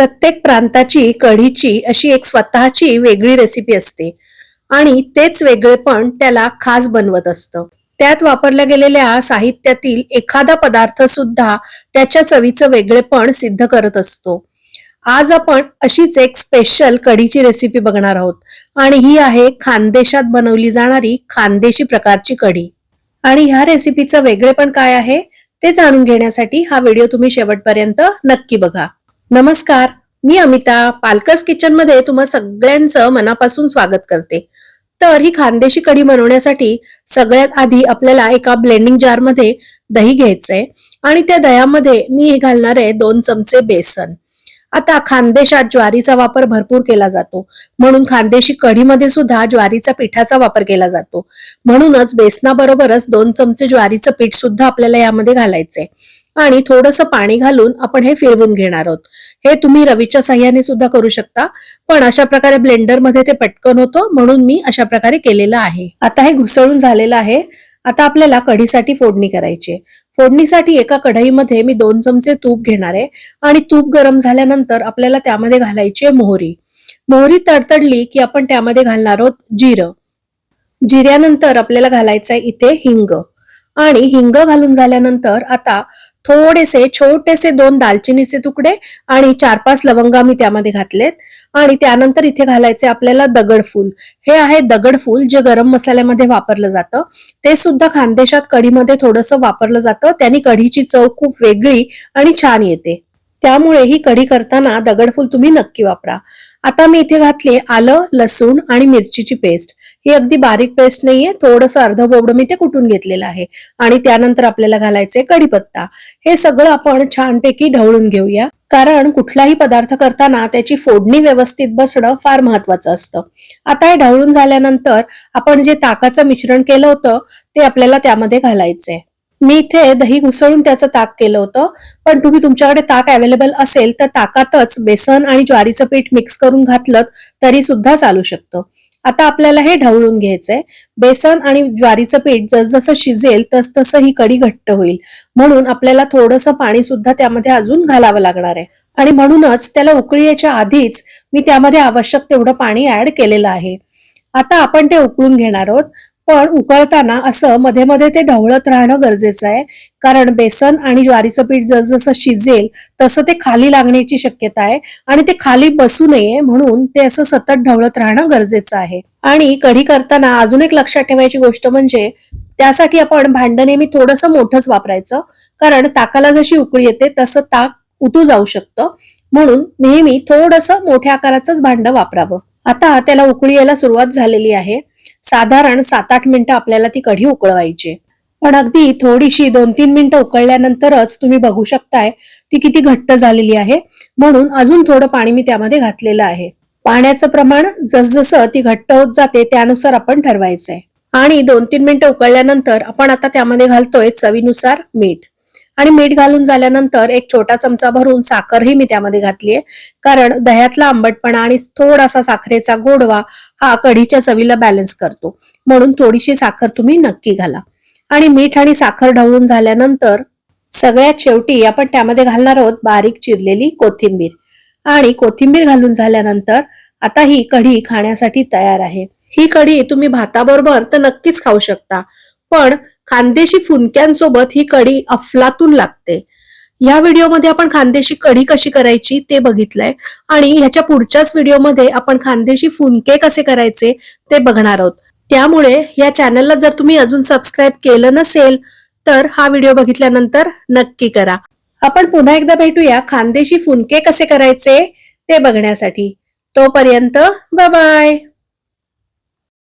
प्रत्येक प्रांताची कढीची अशी एक स्वतःची वेगळी रेसिपी असते आणि तेच वेगळेपण त्याला खास बनवत असतं. त्यात वापरल्या गेलेल्या साहित्यातील एखादा पदार्थ सुद्धा त्याच्या चवीचं वेगळेपण सिद्ध करत असतो. आज आपण अशीच एक स्पेशल कढीची रेसिपी बघणार आहोत आणि ही आहे खानदेशात बनवली जाणारी खानदेशी प्रकारची कढी. आणि ह्या रेसिपीचं वेगळेपण काय आहे ते जाणून घेण्यासाठी हा व्हिडिओ तुम्ही शेवटपर्यंत नक्की बघा. नमस्कार, मी अमिता पालकर्स किचन मध्ये तुम्हा सगळ्यांचं मनापासून स्वागत करते. तर ही खानदेशी कढी बनवण्यासाठी सगळ्यात आधी आपल्याला एका ब्लेंडिंग जार मध्ये दही घ्यायचंय आणि त्या दह्यामध्ये मी घालणार आहे 2 चमचे बेसन. आता खानदेशात ज्वारीचा वापर भरपूर केला जातो, म्हणून खानदेशी कढीमध्ये सुद्धा ज्वारीचा पिठाचा वापर केला जातो. म्हणूनच बेसनाबरोबरच 2 चमचे ज्वारीचं पीठ सुद्धा आपल्याला यामध्ये घालायचंय आणि थोडंसं पाणी घालून आपण हे फिरवून घेणार आहोत. हे तुम्ही रवीच्या साह्याने सुद्धा करू शकता, पण अशा प्रकारे ब्लेंडर मध्ये ते पटकन होतं म्हणून मी अशा प्रकारे केलेलं आहे. आता हे घुसळून झालेलं आहे. आता आपल्याला कढीसाठी फोडणी करायची. फोडणीसाठी एका कढईमध्ये मी 2 चमचे तूप घेणार आहे आणि तूप गरम झाल्यानंतर आपल्याला त्यामध्ये घालायची आहे मोहरी. मोहरी तडतडली की आपण त्यामध्ये घालणार आहोत जिरं. जिऱ्यानंतर आपल्याला घालायचं आहे इथे हिंग आणि हिंग घालून झाल्यानंतर आता थोडेसे छोटेसे 2 दालचिनीचे तुकडे आणि 4-5 लवंगा मी त्यामध्ये घातलेत आणि त्यानंतर इथे घालायचे आपल्याला दगडफूल. हे आहे दगडफूल जे गरम मसाल्यामध्ये वापरलं जातं. ते सुद्धा खानदेशात कढीमध्ये थोडंसं वापरलं जातं. त्याने कढीची चव खूप वेगळी आणि छान येते. त्यामुळे ही कढी करताना दगडफूल तुम्ही नक्की वापरा. आता मी इथे घातले आलं, लसूण आणि मिरचीची पेस्ट. ही अगदी बारीक पेस्ट नाहीये, थोडंसं अर्ध बोबडं मी ते कुटून घेतलेलं आहे आणि त्यानंतर आपल्याला घालायचे कढीपत्ता. हे सगळं आपण छानपैकी ढवळून घेऊया, कारण कुठलाही पदार्थ करताना त्याची फोडणी व्यवस्थित बसणं फार महत्वाचं असतं. आता हे ढवळून झाल्यानंतर आपण जे ताकाचं मिश्रण केलं होतं ते आपल्याला त्यामध्ये घालायचंय. मी इथे दही घुसळून त्याचं ताक केलं होतं, पण तुम्ही तुमच्याकडे ताक अवेलेबल असेल तर ताकातच बेसन आणि ज्वारीचं पीठ मिक्स करून घातलं तरी सुद्धा चालू शकतं. आता आपल्याला हे ढवळून घ्यायचंय. बेसन आणि ज्वारीचं पीठ जसजसं शिजेल तसतसं ही कढी घट्ट होईल, म्हणून आपल्याला थोडंसं पाणी सुद्धा त्यामध्ये अजून घालावं लागणार आहे आणि म्हणूनच त्याला उकळी यायच्या आधीच मी त्यामध्ये आवश्यक तेवढं पाणी ऍड केलेलं आहे. आता आपण ते उकळून घेणार आहोत, पण उकळताना असं मध्ये मध्ये ते ढवळत राहणं गरजेचं आहे, कारण बेसन आणि ज्वारीचं पीठ जसजसं शिजेल तसं ते खाली लागण्याची शक्यता आहे आणि ते खाली बसू नये म्हणून ते असं सतत ढवळत राहणं गरजेचं आहे. आणि कढी करताना अजून एक लक्षात ठेवायची गोष्ट म्हणजे त्यासाठी आपण भांडं नेहमी थोडंसं मोठंच वापरायचं, कारण ताकाला जशी उकळी येते तसं ताक उतू जाऊ शकतं, म्हणून नेहमी थोडंसं मोठ्या आकाराचंच भांडं वापरावं. आता त्याला उकळी यायला सुरुवात झालेली आहे. साधारण 7-8 मिनिटं आपल्याला ती कढी उकळवायची, पण अगदी थोडीशी 2-3 मिनिटं उकळल्यानंतरच तुम्ही बघू शकताय ती किती घट्ट झालेली आहे, म्हणून अजून थोडं पाणी मी त्यामध्ये घातलेलं आहे. पाण्याचं प्रमाण जसजसं ती घट्ट होत जाते त्यानुसार आपण ठरवायचंय. आणि 2-3 मिनिटं उकळल्यानंतर आपण आता त्यामध्ये घालतोय चवीनुसार मीठ आणि मीठ घालून झाल्यानंतर एक छोटा चमचा भरून साखरही मी त्यामध्ये घातलीये, कारण दह्यातला आंबटपणा आणि थोडासा साखरेचा गोडवा हा कढीच्या चवीला बॅलन्स करतो, म्हणून थोडीशी साखर तुम्ही नक्की घाला. आणि मीठ आणि साखर ढवळून झाल्यानंतर सगळ्यात शेवटी आपण त्यामध्ये घालणार आहोत बारीक चिरलेली कोथिंबीर आणि कोथिंबीर घालून झाल्यानंतर आता ही कढी खाण्यासाठी तयार आहे. ही कढी तुम्ही भाताबरोबर तर नक्कीच खाऊ शकता, पण खानदेशी फुनक्यांसोबत ही कढी अफलातून लागते. या व्हिडिओमध्ये आपण खानदेशी कढी कशी करायची ते बघितलंय आणि ह्याच्या पुढच्याच व्हिडिओमध्ये आपण खानदेशी फुनके कसे करायचे ते बघणार आहोत. त्यामुळे या चॅनलला जर तुम्ही अजून सबस्क्राईब केलं नसेल तर हा व्हिडिओ बघितल्यानंतर नक्की करा. आपण पुन्हा एकदा भेटूया खानदेशी फुनके कसे करायचे ते बघण्यासाठी. तोपर्यंत बाय बाय.